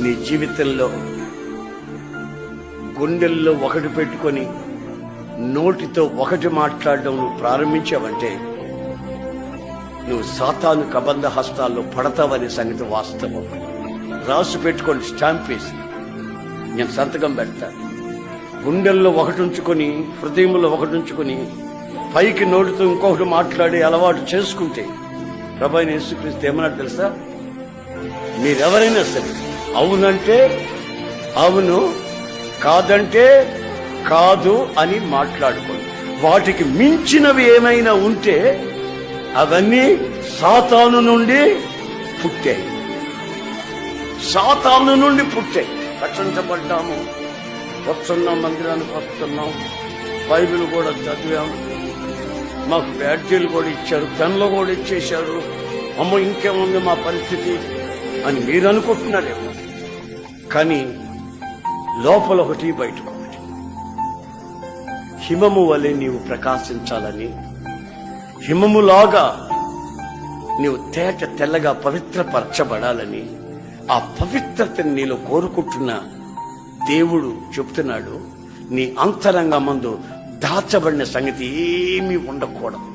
నీ జీవితంలో గుండెల్లో ఒకటి పెట్టుకొని నోటితో ఒకటి మాట్లాడడం నువ్వు ప్రారంభించావంటే నువ్వు సాతాను కబంధ హస్తాల్లో పడతావనే సంగతి వాస్తవం. రాసి పెట్టుకొని స్టాంప్ వేసి నేను సంతకం పెడతా. గుండెల్లో ఒకటి ఉంచుకొని, హృదయంలో ఒకటి ఉంచుకొని పైకి నోటితో ఇంకొకటి మాట్లాడే అలవాటు చేసుకుంటే ప్రభువైన యేసుక్రీస్తు ఏమన్నా తెలుసా? మీరెవరైనా సరే అవునంటే అవును, కాదంటే కాదు అని మాట్లాడుకోండి. వాటికి మించినవి ఏమైనా ఉంటే అవన్నీ సాతాను నుండి పుట్టాయి. సాతాను నుండి పుట్టాయి. రక్షించబడ్డాము, వస్తున్నాం, మందిరానికి వస్తున్నాం, బైబిల్ కూడా చదివాము, మాకు బ్యాడ్జీలు కూడా ఇచ్చారు, పెన్లు కూడా ఇచ్చేశారు, అమ్మ ఇంకేముంది మా పరిస్థితి అని మీరు అనుకుంటున్నారేమో. కానీ లోపల ఒకటి బయటకు ఒకటి. హిమము వలె నీవు ప్రకాశించాలని, హిమములాగా నీవు తేట తెల్లగా పవిత్రపరచబడాలని, ఆ పవిత్రతని నీలో కోరుకుంటున్న దేవుడు చెప్తున్నాడు, నీ అంతరంగమందు దాచబడిన సంగతి ఏమీ ఉండకూడదు.